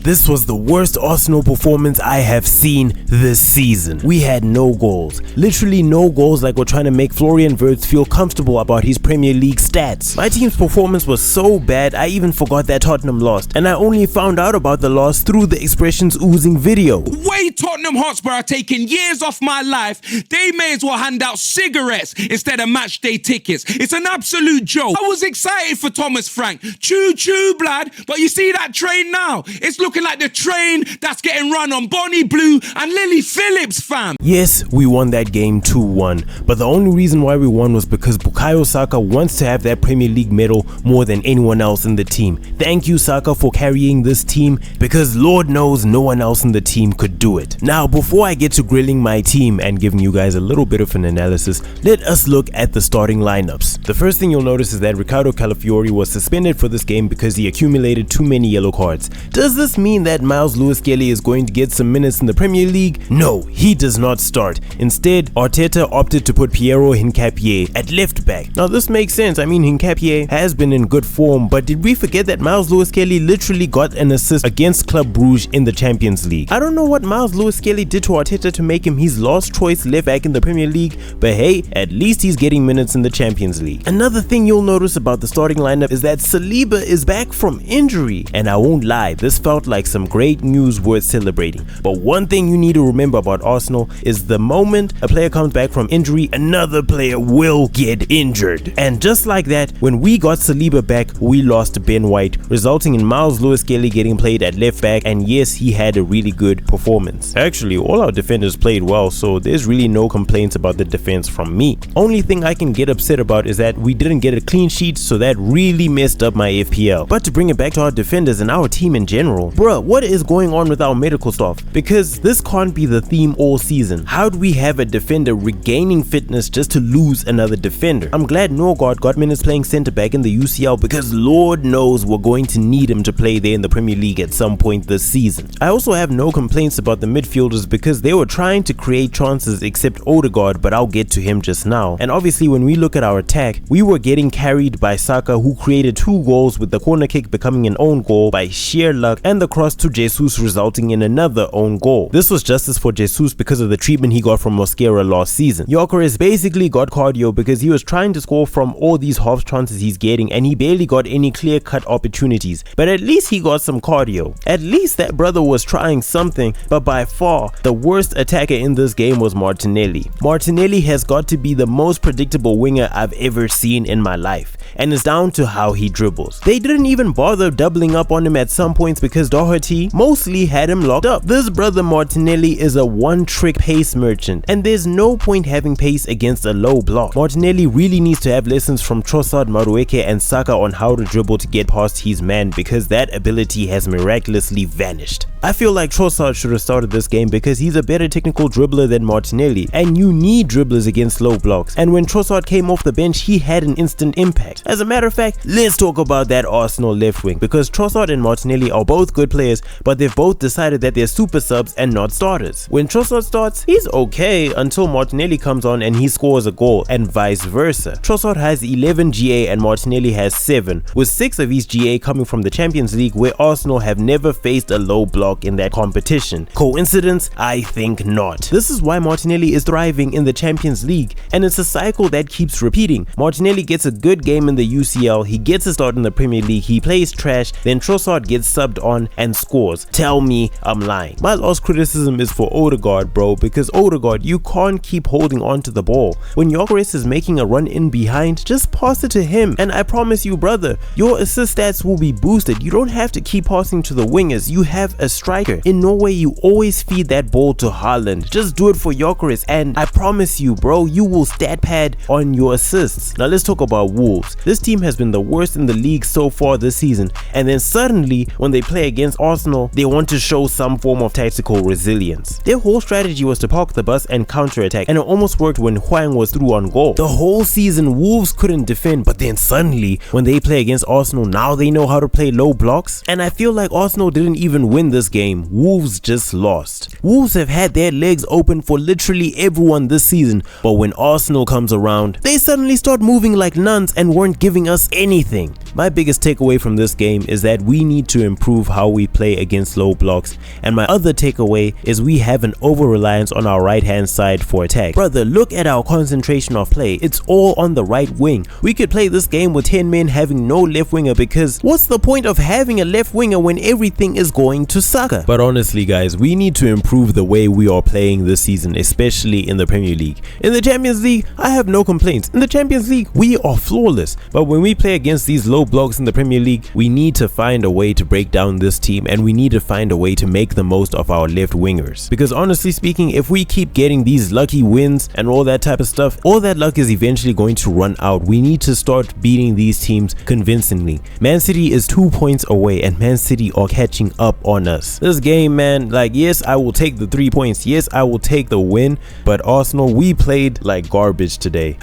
This was the worst Arsenal performance I have seen this season. We had no goals. Literally no goals, like we're trying to make Florian Wirtz feel comfortable about his Premier League stats. My team's performance was so bad, I even forgot that Tottenham lost. And I only found out about the loss through the Expressions Oozing video. Way Tottenham Hotspur are taking years off my life. They may as well hand out cigarettes instead of match day tickets. It's an absolute joke. I was excited for Thomas Frank. Choo choo, blood. But you see that train now? It's looking like the train that's getting run on Bonnie Blue and Lily Phillips, fam. Yes, we won that game 2-1, but the only reason why we won was because Bukayo Saka wants to have that Premier League medal more than anyone else in the team. Thank you, Saka, for carrying this team, because Lord knows no one else in the team could do it. Now, before I get to grilling my team and giving you guys a little bit of an analysis, let us look at the starting lineups. The first thing you'll notice is that Ricardo Calafiori was suspended for this game because he accumulated too many yellow cards. Does this mean that Miles Lewis-Skelly is going to get some minutes in the Premier League? No, he does not start. Instead, Arteta opted to put Piero Hincapié at left back. Now this makes sense. I mean, Hincapié has been in good form, but did we forget that Miles Lewis-Skelly literally got an assist against Club Brugge in the Champions League? I don't know what Miles Lewis-Skelly did to Arteta to make him his last choice left back in the Premier League, but hey, at least he's getting minutes in the Champions League. Another thing you'll notice about the starting lineup is that Saliba is back from injury, and I won't lie, this felt like some great news worth celebrating. But one thing you need to remember about Arsenal is the moment a player comes back from injury, another player will get injured. And just like that, when we got Saliba back, we lost Ben White, resulting in Miles Lewis-Skelly getting played at left back, and yes, he had a really good performance. Actually, all our defenders played well, so there's really no complaints about the defense from me. Only thing I can get upset about is that we didn't get a clean sheet, so that really messed up my FPL. But to bring it back to our defenders and our team in general, bruh, what is going on with our medical staff? Because this can't be the theme all season. How do we have a defender regaining fitness just to lose another defender? I'm glad Norgard got minutes playing centre back in the UCL, because Lord knows we're going to need him to play there in the Premier League at some point this season. I also have no complaints about the midfielders because they were trying to create chances except Odegaard, but I'll get to him just now. And obviously when we look at our attack, we were getting carried by Saka, who created 2 goals, with the corner kick becoming an own goal by sheer luck and the cross to Jesus resulting in another own goal. This was justice for Jesus because of the treatment he got from Mosquera last season. Gyökeres basically got cardio because he was trying to score from all these half chances he's getting, and he barely got any clear-cut opportunities, but at least he got some cardio. At least that brother was trying something. But by far the worst attacker in this game was Martinelli. Martinelli has got to be the most predictable winger I've ever seen in my life, and it's down to how he dribbles. They didn't even bother doubling up on him at some points because Doherty mostly had him locked up. This brother Martinelli is a one-trick pace merchant, and there's no point having pace against a low block. Martinelli really needs to have lessons from Trossard, Madueke and Saka on how to dribble to get past his man, because that ability has miraculously vanished. I feel like Trossard should have started this game because he's a better technical dribbler than Martinelli, and you need dribblers against low blocks, and when Trossard came off the bench, he had an instant impact. As a matter of fact, let's talk about that Arsenal left wing, because Trossard and Martinelli are both good players, but they've both decided that they're super subs and not starters. When Trossard starts, he's okay until Martinelli comes on and he scores a goal, and vice versa. Trossard has 11 GA and Martinelli has 7, with 6 of his GA coming from the Champions League, where Arsenal have never faced a low block in that competition. Coincidence? I think not. This is why Martinelli is thriving in the Champions League, and it's a cycle that keeps repeating. Martinelli gets a good game in the UCL, he gets a start in the Premier League, he plays trash, then Trossard gets subbed on and scores. Tell me I'm lying. My last criticism is for Odegaard, bro, because Odegaard, you can't keep holding on to the ball. When Gyökeres is making a run in behind, just pass it to him, and I promise you, brother, your assist stats will be boosted. You don't have to keep passing to the wingers. You have a striker. In Norway, you always feed that ball to Haaland. Just do it for Gyökeres, and I promise you, bro, you will stat pad on your assists. Now let's talk about Wolves. This team has been the worst in the league so far this season, and then suddenly when they play against Arsenal, they want to show some form of tactical resilience. Their whole strategy was to park the bus and counter-attack, and it almost worked when Hwang was through on goal. The whole season Wolves couldn't defend, but then suddenly when they play against Arsenal, now they know how to play low blocks, and I feel like Arsenal didn't even win this this game, Wolves just lost. Wolves have had their legs open for literally everyone this season, but when Arsenal comes around, they suddenly start moving like nuns and weren't giving us anything. My biggest takeaway from this game is that we need to improve how we play against low blocks, and my other takeaway is we have an over-reliance on our right hand side for attack. Brother, look at our concentration of play. It's all on the right wing. We could play this game with 10 men having no left winger, because what's the point of having a left winger when everything is going to Saka? But honestly guys, we need to improve the way we are playing this season, especially in the Premier League. In the Champions League, I have no complaints. In the Champions League, we are flawless. But when we play against these low blocks in the Premier League, we need to find a way to break down this team, and we need to find a way to make the most of our left wingers. Because honestly speaking, if we keep getting these lucky wins and all that type of stuff, all that luck is eventually going to run out. We need to start beating these teams convincingly. Man City is 2 points away, and Man City are catching up on us. This game, man, like, yes, I will take the 3 points. Yes, I will take the win. But Arsenal, we played like garbage today.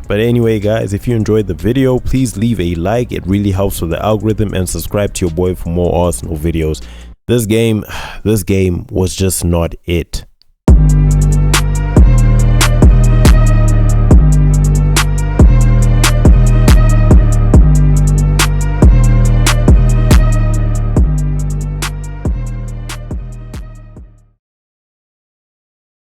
But anyway guys, if you enjoyed the video, please leave a like. It really helps with the algorithm, and subscribe to your boy for more Arsenal videos. This game was just not it.